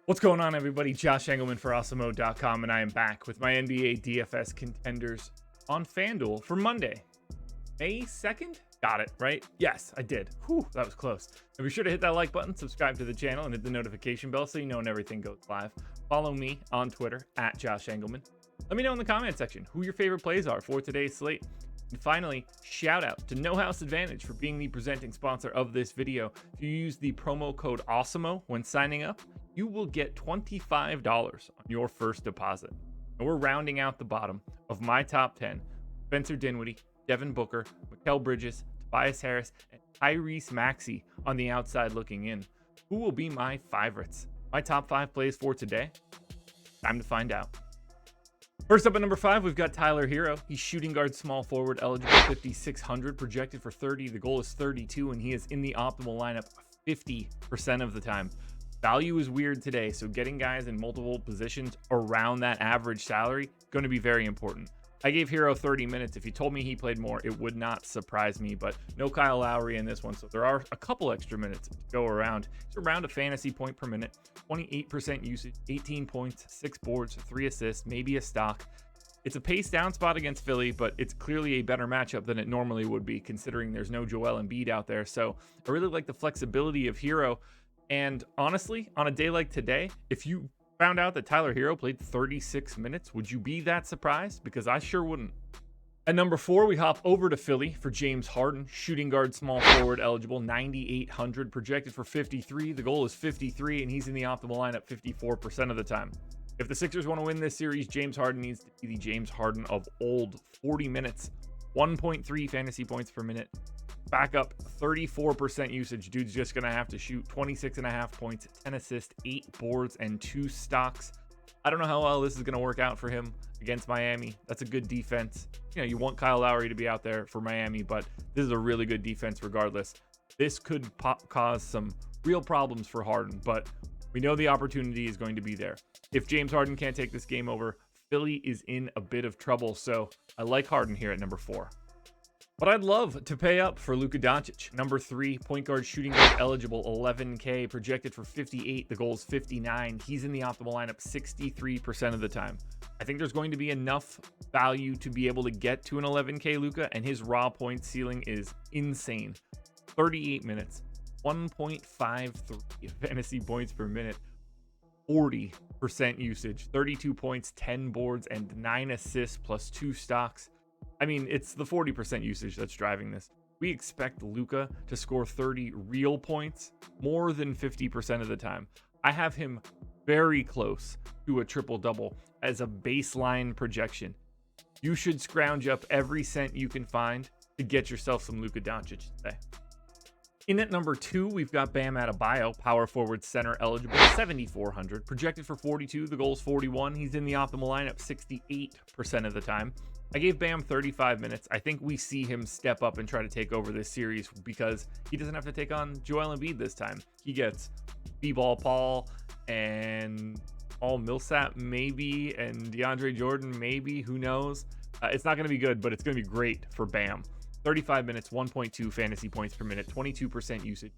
What's going on, everybody? Josh Engleman for Awesemo.com, and I am back with my NBA DFS contenders on FanDuel for Monday, May 2nd? Got it, right? Yes, I did. Whew, that was close. Now be sure to hit that like button, subscribe to the channel, and hit the notification bell so you know when everything goes live. Follow me on Twitter, at Josh Engleman. Let me know in the comment section who your favorite plays are for today's slate. And finally, shout out to No House Advantage for being the presenting sponsor of this video. If you use the promo code Awesemo when signing up, you will get $25 on your first deposit. And we're rounding out the bottom of my top 10. Spencer Dinwiddie, Devin Booker, Mikal Bridges, Tobias Harris, and Tyrese Maxey on the outside looking in. Who will be my favorites? My top 5 plays for today? Time to find out. First up at number 5, we've got Tyler Hero. He's shooting guard, small forward, eligible 5,600, projected for 30. The goal is 32, and he is in the optimal lineup 50% of the time. Value is weird today, so getting guys in multiple positions around that average salary going to be very important. I gave Hero 30 minutes. If you told me he played more, it would not surprise me, but no Kyle Lowry in this one, so there are a couple extra minutes to go around. It's around a fantasy point per minute, 28% usage, 18 points, 6 boards, 3 assists, maybe a stock. It's a pace down spot against Philly, but it's clearly a better matchup than it normally would be, considering there's no Joel Embiid out there. So I really like the flexibility of Hero. And honestly, on a day like today, if you found out that Tyler Hero played 36 minutes, would you be that surprised? Because I sure wouldn't. At number 4, we hop over to Philly for James Harden, shooting guard, small forward, eligible, 9,800, projected for 53. The goal is 53, and he's in the optimal lineup 54% of the time. If the Sixers want to win this series, James Harden needs to be the James Harden of old. 40 minutes, 1.3 fantasy points per minute. Back up 34% usage. Dude's just going to have to shoot 26.5 points, 10 assists, 8 boards, and 2 stocks. I don't know how well this is going to work out for him against Miami. That's a good defense. You know, you want Kyle Lowry to be out there for Miami, but this is a really good defense regardless. This could cause some real problems for Harden, but we know the opportunity is going to be there. If James Harden can't take this game over, Philly is in a bit of trouble, so I like Harden here at number 4. But I'd love to pay up for Luka Doncic. Number 3, point guard, shooting guard, eligible, 11K, projected for 58. The goal is 59. He's in the optimal lineup 63% of the time. I think there's going to be enough value to be able to get to an 11K Luka, and his raw point ceiling is insane. 38 minutes, 1.53 fantasy points per minute, 40% usage, 32 points, 10 boards, and 9 assists plus 2 stocks. I mean, it's the 40% usage that's driving this. We expect Luka to score 30 real points more than 50% of the time. I have him very close to a triple-double as a baseline projection. You should scrounge up every cent you can find to get yourself some Luka Doncic today. In at number 2, we've got Bam Adebayo, power forward, center, eligible, 7,400, projected for 42. The goal's 41. He's in the optimal lineup 68% of the time. I gave Bam 35 minutes. I think we see him step up and try to take over this series because he doesn't have to take on Joel Embiid this time. He gets B-Ball Paul and Paul Millsap maybe, and DeAndre Jordan maybe, who knows. It's not going to be good, but it's going to be great for Bam. 35 minutes, 1.2 fantasy points per minute, 22% usage,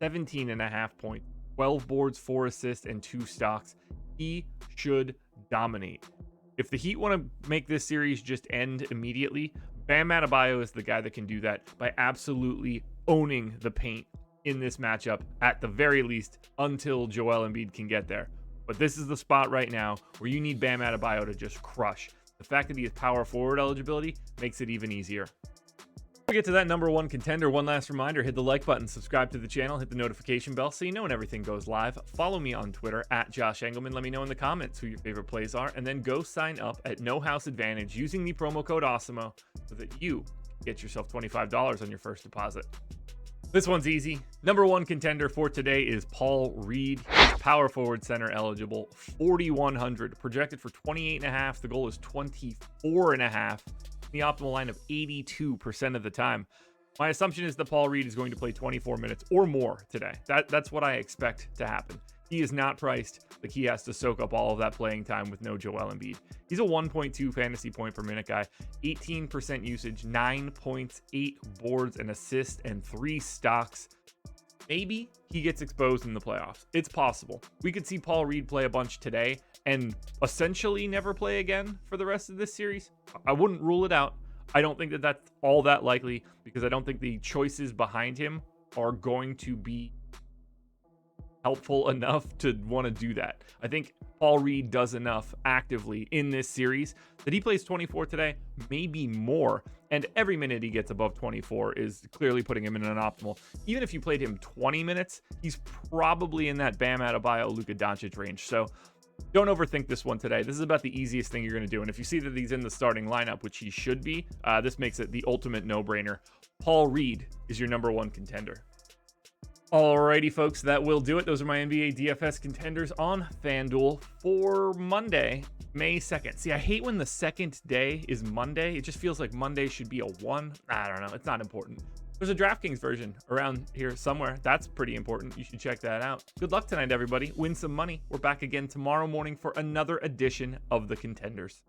17.5 points, 12 boards, 4 assists, and 2 stocks. He should dominate. If the Heat want to make this series just end immediately, Bam Adebayo is the guy that can do that by absolutely owning the paint in this matchup, at the very least, until Joel Embiid can get there. But this is the spot right now where you need Bam Adebayo to just crush. The fact that he has power forward eligibility makes it even easier. Before we get to that number 1 contender, one last reminder, hit the like button, subscribe to the channel, hit the notification bell so you know when everything goes live. Follow me on Twitter at Josh Engleman. Let me know in the comments who your favorite plays are, and then go sign up at No House Advantage using the promo code Awesemo so that you get yourself $25 on your first deposit. This one's easy. Number 1 contender for today is Paul Reed. He's power forward, center, eligible, 4,100, projected for 28.5. The goal is 24.5. The optimal line of 82% of the time. My assumption is that Paul Reed is going to play 24 minutes or more today. That's what I expect to happen. He is not priced like he has to soak up all of that playing time with no Joel Embiid. He's a 1.2 fantasy point per minute guy, 18% usage, 9 points, 8 boards, an assist, and 3 stocks. maybe he gets exposed in the playoffs. It's possible. We could see Paul Reed play a bunch today and essentially never play again for the rest of this series. I wouldn't rule it out. I don't think that that's all that likely because I don't think the choices behind him are going to be helpful enough to want to do that. I think Paul Reed does enough actively in this series that he plays 24 today, maybe more. And every minute he gets above 24 is clearly putting him in an optimal. Even if you played him 20 minutes, he's probably in that Bam Adebayo, Luka Doncic range. So don't overthink this one today. This is about the easiest thing you're going to do. And if you see that he's in the starting lineup, which he should be, this makes it the ultimate no-brainer. Paul Reed is your number one contender. Alrighty, folks, that will do it. Those are my NBA DFS contenders on FanDuel for Monday, May 2nd. See, I hate when the second day is Monday. It just feels like Monday should be a 1. I don't know. It's not important. There's a DraftKings version around here somewhere. That's pretty important. You should check that out. Good luck tonight, everybody. Win some money. We're back again tomorrow morning for another edition of the Contenders.